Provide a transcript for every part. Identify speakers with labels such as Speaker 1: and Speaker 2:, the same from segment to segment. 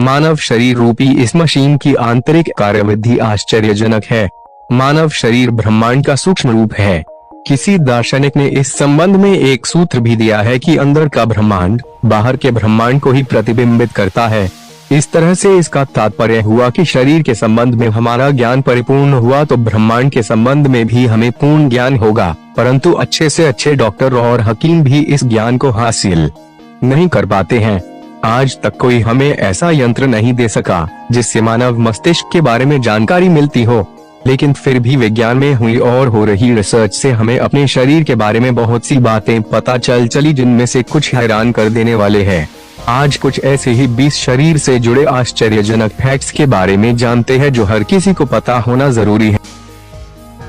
Speaker 1: मानव शरीर रूपी इस मशीन की आंतरिक कार्यविधि आश्चर्यजनक है। मानव शरीर ब्रह्मांड का सूक्ष्म रूप है। किसी दार्शनिक ने इस संबंध में एक सूत्र भी दिया है कि अंदर का ब्रह्मांड बाहर के ब्रह्मांड को ही प्रतिबिंबित करता है। इस तरह से इसका तात्पर्य हुआ कि शरीर के संबंध में हमारा ज्ञान परिपूर्ण हुआ तो ब्रह्मांड के संबंध में भी हमें पूर्ण ज्ञान होगा। परंतु अच्छे से अच्छे डॉक्टर और हकीम भी इस ज्ञान को हासिल नहीं कर पाते हैं। आज तक कोई हमें ऐसा यंत्र नहीं दे सका जिससे मानव मस्तिष्क के बारे में जानकारी मिलती हो। लेकिन फिर भी विज्ञान में हुई और हो रही रिसर्च से हमें अपने शरीर के बारे में बहुत सी बातें पता चली जिनमें से कुछ हैरान कर देने वाले हैं। आज कुछ ऐसे ही 20 शरीर से जुड़े आश्चर्यजनक फैक्ट्स के बारे में जानते हैं जो हर किसी को पता होना जरूरी है।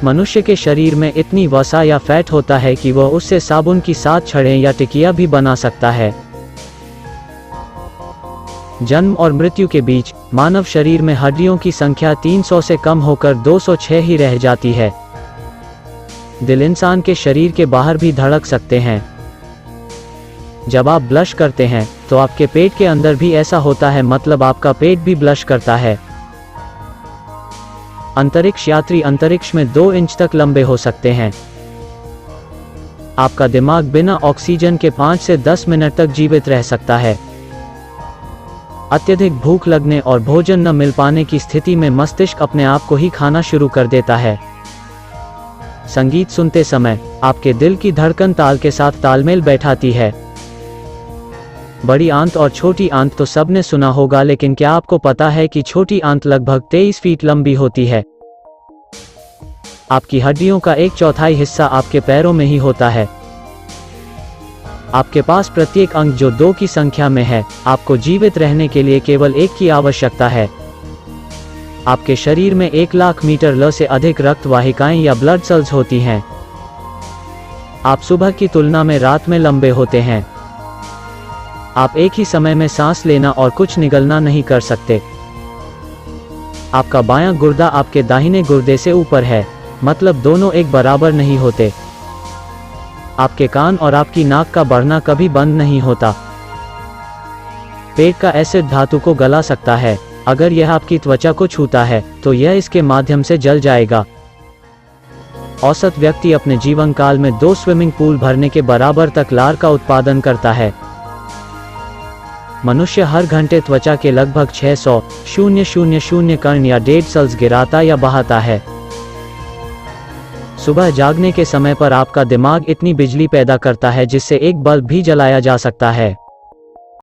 Speaker 2: मनुष्य के शरीर में इतनी वसा या फैट होता है कि वह उससे साबुन की 7 छड़ें या टिकिया भी बना सकता है। जन्म और मृत्यु के बीच मानव शरीर में हड्डियों की संख्या 300 से कम होकर 206 ही रह जाती है। दिल इंसान के शरीर के बाहर भी धड़क सकते हैं। जब आप ब्लश करते हैं तो आपके पेट के अंदर भी ऐसा होता है, मतलब आपका पेट भी ब्लश करता है। अंतरिक्ष यात्री अंतरिक्ष में 2 इंच तक लंबे हो सकते हैं। आपका दिमाग बिना ऑक्सीजन के 5 से 10 मिनट तक जीवित रह सकता है। अत्यधिक भूख लगने और भोजन न मिल पाने की स्थिति में मस्तिष्क अपने आप को ही खाना शुरू कर देता है। संगीत सुनते समय आपके दिल की धड़कन ताल के साथ तालमेल बैठाती है। बड़ी आंत और छोटी आंत तो सबने सुना होगा, लेकिन क्या आपको पता है कि छोटी आंत लगभग 23 फीट लंबी होती है। आपकी हड्डियों का 1/4 हिस्सा आपके पैरों में ही होता है। आपके पास प्रत्येक अंग जो 2 की संख्या में है। आपको जीवित रहने के लिए केवल 1 की आवश्यकता है। आपके शरीर में 1 लाख मीटर ल से अधिक रक्त वाहिकाएं या ब्लड सेल्स होती हैं। आप सुबह की तुलना में रात में लंबे होते हैं। आप एक ही समय में सांस लेना और कुछ निगलना नहीं कर सकते। आपका बायां गुर्दा आपके दाहिने गुर्दे से ऊपर है, मतलब दोनों एक बराबर नहीं होते। आपके कान और आपकी नाक का बढ़ना कभी बंद नहीं होता। पेट का एसिड धातु को गला सकता है। अगर यह आपकी त्वचा को छूता है तो यह इसके माध्यम से जल जाएगा। औसत व्यक्ति अपने जीवन काल में 2 स्विमिंग पूल भरने के बराबर तक लार का उत्पादन करता है। मनुष्य हर घंटे त्वचा के लगभग 600,000 कण या डेड सेल्स गिराता या बहाता है। सुबह जागने के समय पर आपका दिमाग इतनी बिजली पैदा करता है जिससे एक बल्ब भी जलाया जा सकता है।